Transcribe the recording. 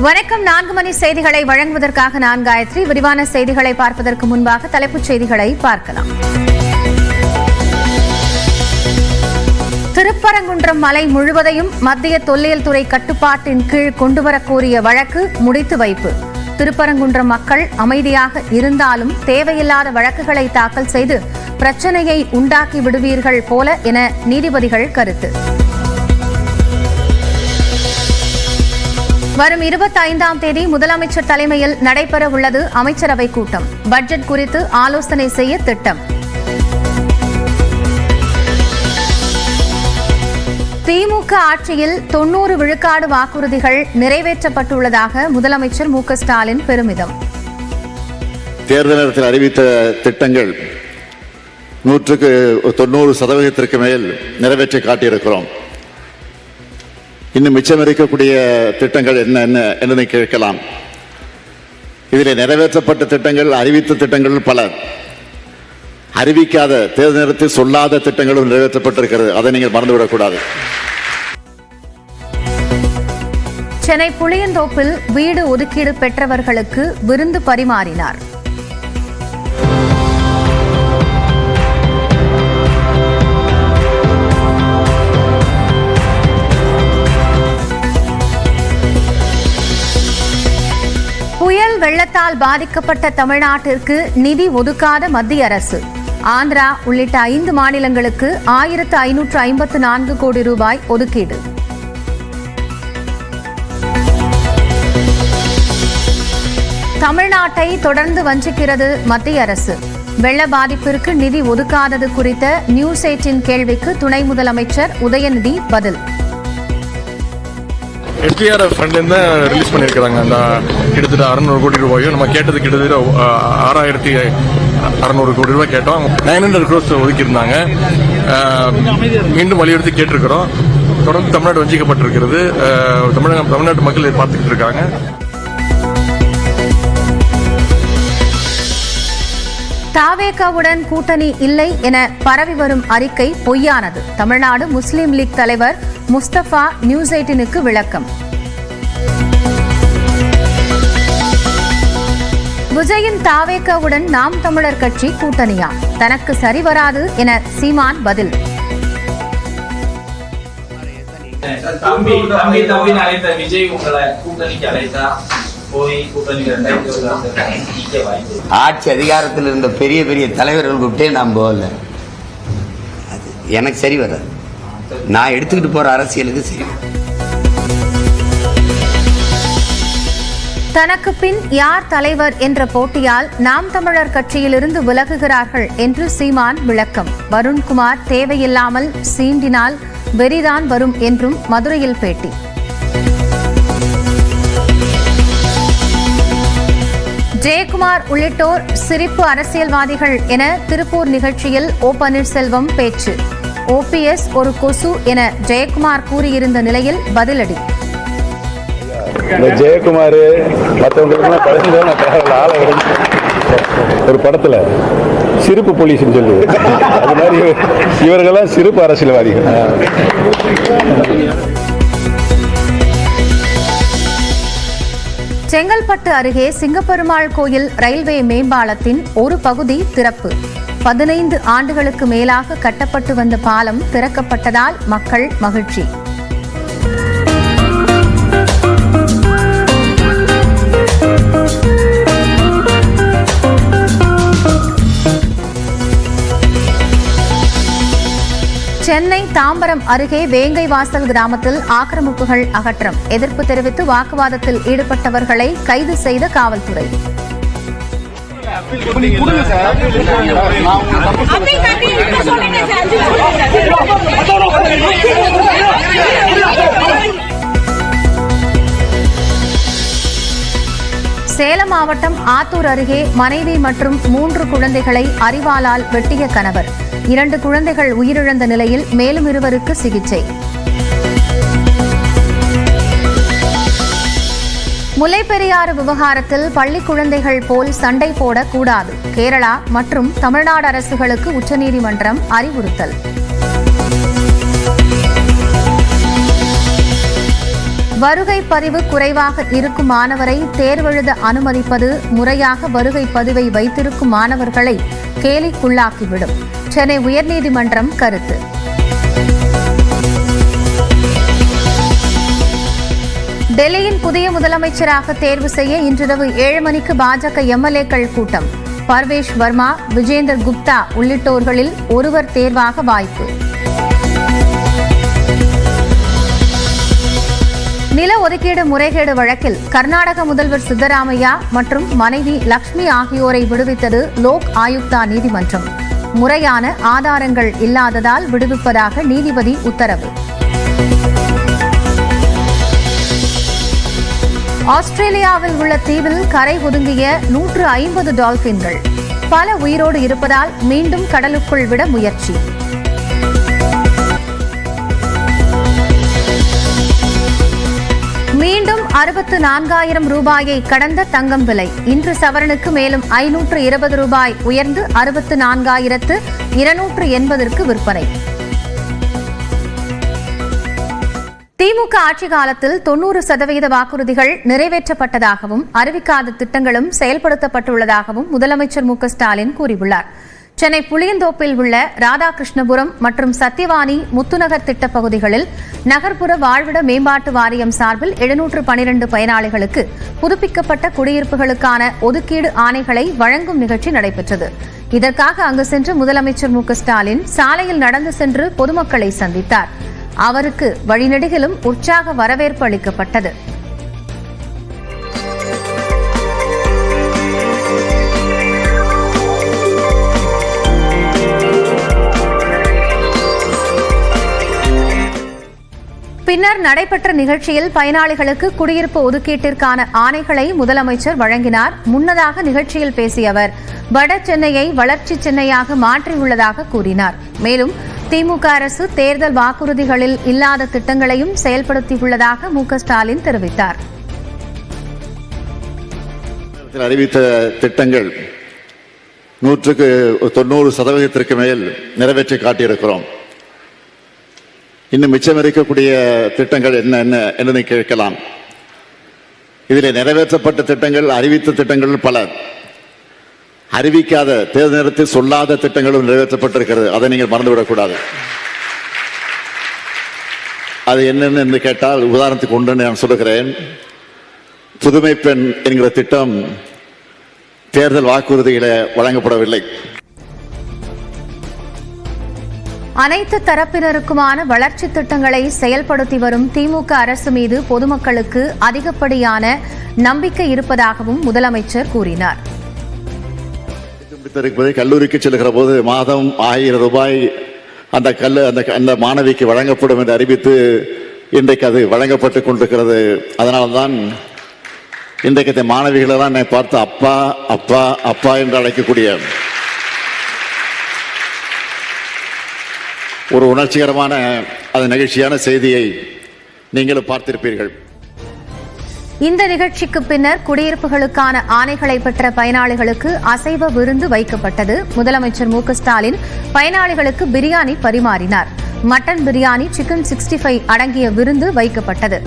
வணக்கம். 4 மணி செய்திகளை வழங்குவதற்காக நான் காயத்ரி. விரிவான செய்திகளை பார்ப்பதற்கு முன்பாக தலைப்புச் செய்திகளை பார்க்கலாம். திருப்பரங்குன்றம் மலை முழுவதையும் மத்திய தொல்லியல் துறை கட்டுப்பாட்டின் கீழ் கொண்டுவரக் கோரிய வழக்கு முடித்து வைப்பு. திருப்பரங்குன்றம் மக்கள் அமைதியாக இருந்தாலும் தேவையில்லாத வழக்குகளை தாக்கல் செய்து பிரச்சனையை உண்டாக்கி விடுவீர்கள் போல என நீதிபதிகள் கருத்து. வரும் 25ஆம் தேதி முதலமைச்சர் தலைமையில் நடைபெறவுள்ளது அமைச்சரவைக் கூட்டம். பட்ஜெட் குறித்து ஆலோசனை செய்ய திட்டம். திமுக ஆட்சியில் 90 விழுக்காடு வாக்குறுதிகள் நிறைவேற்றப்பட்டுள்ளதாக முதலமைச்சர் மு.க. ஸ்டாலின் பெருமிதம். தேர்தல் நேரத்தில் அறிவித்த திட்டங்கள் 90% மேல் நிறைவேற்றி காட்டியிருக்கிறோம். இன்னும் மிச்சம் இருக்கக்கூடிய திட்டங்கள் என்ன கேட்கலாம். இதில் நிறைவேற்றப்பட்ட திட்டங்கள், அறிவித்த திட்டங்கள் பல, அறிவிக்காத தேர்தல் நேரத்தில் சொல்லாத திட்டங்களும் நிறைவேற்றப்பட்டிருக்கிறது. அதை நீங்கள் மறந்துவிடக்கூடாது. சென்னை புளியந்தோப்பில் வீடு ஒதுக்கீடு பெற்றவர்களுக்கு விருந்து பரிமாறினார். புயல் வெள்ளத்தால் பாதிக்கப்பட்ட தமிழ்நாட்டிற்கு நிதி ஒதுக்காத மத்திய அரசு. ஆந்திரா உள்ளிட்ட 5 மாநிலங்களுக்கு 1554 கோடி ரூபாய் ஒதுக்கீடு. தமிழ்நாட்டை தொடர்ந்து வஞ்சிக்கிறது மத்திய அரசு. வெள்ள பாதிப்பிற்கு நிதி ஒதுக்காதது குறித்த நியூஸ் 8 கேள்விக்கு துணை முதலமைச்சர் உதயநிதி பதில். SDRF ஃபண்ட்லேருந்து ரிலீஸ் பண்ணியிருக்கிறாங்க. அந்த கிட்டத்தட்ட 600 கோடி ரூபாயும் நம்ம கேட்டது கிட்டத்தட்ட 6600 கோடி ரூபாய் கேட்டோம். 900 crores ஒதுக்கியிருந்தாங்க. மீண்டும் வலியுறுத்தி கேட்டிருக்கிறோம். தொடர்ந்து தமிழ்நாடு வஞ்சிக்கப்பட்டிருக்கிறது. தமிழ்நாட்டு மக்கள் பார்த்துக்கிட்டு இருக்காங்க. தாவேகாவுடன் கூட்டணி இல்லை என பரவி வரும் அறிக்கை பொய்யானது. தமிழ்நாடு முஸ்லீம் லீக் தலைவர் முஸ்தபா நியூஸ் 8க்கு விளக்கம். விஜயின் தாவேகாவுடன் நாம் தமிழர் கட்சி கூட்டணியா? தனக்கு சரிவராது என சீமான் பதில். ஆட்சி அதிகாரத்தில் இருந்த பெரிய பெரிய தலைவர்கள் கூப்பிட்டே நான் போகல. அது எனக்கு சரி வராது. நான் எடுத்துக்கிட்டு போற அரசியலுக்கு சரி. தனக்கு பின் யார் தலைவர் என்ற போட்டியால் நாம் தமிழர் கட்சியிலிருந்து விலகுகிறார்கள் என்று சீமான் விளக்கம். வருண்குமார் தேவையில்லாமல் சீண்டினால் வெறிதான் வரும் என்றும் மதுரையில் பேட்டி. ஜெயக்குமார் உள்ளிட்டோர் சிரிப்பு அரசியல்வாதிகள் என திருப்பூர் நிகழ்ச்சியில் ஓ பன்னீர்செல்வம் பேச்சு. OPS ஒரு கொசு என ஜெயக்குமார் கூறியிருந்த நிலையில் பதிலடி. ஜெயக்குமார் ஒரு படத்துல சிரிப்பு போலீஸ்னு சொல்லி, அது மாதிரி இவர்களெல்லாம் சிரிப்பு அரசியல்வாதிகள். செங்கல்பட்டு அருகே சிங்கப்பெருமாள் கோயில் ரயில்வே மேம்பாலத்தின் ஒரு பகுதி திறப்பு. 15 ஆண்டுகளுக்கு மேலாக கட்டப்பட்டு வந்த பாலம் திறக்கப்பட்டதால் மக்கள் மகிழ்ச்சி. சென்னை தாம்பரம் அருகே வேங்கைவாசல் கிராமத்தில் ஆக்கிரமிப்புகள் அகற்றம். எதிர்ப்பு தெரிவித்து வாக்குவாதத்தில் ஈடுபட்டவர்களை கைது செய்த காவல்துறை. சேலம் மாவட்டம் ஆத்தூர் அருகே மனைவி மற்றும் 3 குழந்தைகளை அரிவாளால் வெட்டிய கணவர். 2 குழந்தைகள் உயிரிழந்த நிலையில் மேலும் 2 சிகிச்சை. முல்லைப்பெரியாறு விவகாரத்தில் பள்ளி குழந்தைகள் போல் சண்டை போடக்கூடாது. கேரளா மற்றும் தமிழ்நாடு அரசுகளுக்கு உச்சநீதிமன்றம் அறிவுறுத்தல். வருகை பதிவு குறைவாக இருக்கும் மாணவரை தேர்வெழுத அனுமதிப்பது முறையாக வருகை பதிவை வைத்திருக்கும் மாணவர்களை கேலிக்குள்ளாக்கிவிடும். சென்னை உயர்நீதிமன்றம் கருத்து. டெல்லியின் புதிய முதலமைச்சராக தேர்வு செய்ய இன்றிரவு 7 மணிக்கு பாஜக எம்எல்ஏக்கள் கூட்டம். பர்வேஷ் வர்மா, விஜேந்தர் குப்தா உள்ளிட்டோர்களில் ஒருவர் தேர்வாக வாய்ப்பு. நில ஒதுக்கீடு முறைகேடு வழக்கில் கர்நாடக முதல்வர் சித்தராமையா மற்றும் மனைவி லட்சுமி ஆகியோரை விடுவித்தது லோக் ஆயுக்தா நீதிமன்றம். முறையான ஆதாரங்கள் இல்லாததால் விடுவிப்பதாக நீதிபதி உத்தரவு. ஆஸ்திரேலியாவில் உள்ள தீவில் கரை ஒதுங்கிய 150 டால்பின்கள் பல உயிரோடு இருப்பதால் மீண்டும் கடலுக்குள் விட முயற்சி. மீண்டும் 64,000 ரூபாயை கடந்த தங்கம் விலை. இன்று சவரனுக்கு மேலும் 520 ரூபாய் உயர்ந்து 64,280ற்கு விற்பனை. திமுக ஆட்சி காலத்தில் 90% வாக்குறுதிகள் நிறைவேற்றப்பட்டதாகவும் அறிவிக்காத திட்டங்களும் செயல்படுத்தப்பட்டுள்ளதாகவும் முதலமைச்சர் மு க ஸ்டாலின் கூறியுள்ளார். சென்னை புளியந்தோப்பில் உள்ள ராதாகிருஷ்ணபுரம் மற்றும் சத்தியவாணி முத்துநகர் திட்ட பகுதிகளில் நகர்ப்புற வாழ்விட மேம்பாட்டு வாரியம் சார்பில் 712 பயனாளிகளுக்கு புதுப்பிக்கப்பட்ட குடியிருப்புகளுக்கான ஒதுக்கீடு ஆணைகளை வழங்கும் நிகழ்ச்சி நடைபெற்றது. இதற்காக அங்கு சென்று முதலமைச்சர் மு க ஸ்டாலின் சாலையில் நடந்து சென்று பொதுமக்களை சந்தித்தார். அவருக்கு வழிநெடுகிலும் உற்சாக வரவேற்பு அளிக்கப்பட்டது. பின்னர் நடைபெற்ற நிகழ்ச்சியில் பயனாளிகளுக்கு குடியிருப்பு ஒதுக்கீட்டிற்கான ஆணைகளை முதலமைச்சர் வழங்கினார். முன்னதாக நிகழ்ச்சியில் பேசிய அவர் வட சென்னையை வளர்ச்சி சென்னையாக மாற்றியுள்ளதாக கூறினார். மேலும் திமுக அரசு தேர்தல் வாக்குறுதிகளில் இல்லாத திட்டங்களையும் செயல்படுத்தியுள்ளதாக மு க ஸ்டாலின் தெரிவித்தார். அறிவித்த திட்டங்கள் 90% மேல் நிறைவேற்றி காட்டியிருக்கிறோம். இன்னும் மிச்சம் இருக்கக்கூடிய திட்டங்கள் என்ன என்று கேட்கலாம். இதில் நிறைவேற்றப்பட்ட திட்டங்கள், அறிவித்த திட்டங்கள் பல, அறிவிக்காத தேர்தல் நேரத்தில் சொல்லாத திட்டங்களும் நிறைவேற்றப்பட்டிருக்கிறது. அதை நீங்கள் மறந்துவிடக்கூடாது. அது என்னென்னு என்று கேட்டால் உதாரணத்துக்கு ஒன்று நான் சொல்லுகிறேன். புதுமை பெண் என்கிற திட்டம் தேர்தல் வாக்குறுதிகளை வழங்கப்படவில்லை. அனைத்து தரப்பினருக்குமான வளர்ச்சி திட்டங்களை செயல்படுத்தி வரும் திமுக அரசு மீது பொதுமக்களுக்கு அதிகப்படியான நம்பிக்கை இருப்பதாகவும் முதலமைச்சர் கூறினார். கல்லூரிக்கு செல்கிற போது மாதம் 1000 ரூபாய் அந்த மாணவிக்கு வழங்கப்படும் என்று அறிவித்து இன்றைக்கு அது வழங்கப்பட்டுக் கொண்டிருக்கிறது. அதனால்தான் இன்றைக்கு மாணவிகளை தான் என்னை பார்த்து அப்பா அப்பா அப்பா என்று அழைக்கக்கூடிய ஒரு உணர்ச்சிகரமான நெகிழ்ச்சியான செய்தியை நீங்களும் பார்த்திருப்பீர்கள். இந்த நிகழ்ச்சிக்கு பின்னர் குடியிருப்புகளுக்கான ஆணைகளை பெற்ற பயனாளிகளுக்கு அசைவ விருந்து வைக்கப்பட்டது. முதலமைச்சர் மு க ஸ்டாலின் பயனாளிகளுக்கு பிரியாணி பரிமாறினார். மட்டன் பிரியாணி, சிக்கன் 65 அடங்கிய விருந்து வைக்கப்பட்டது.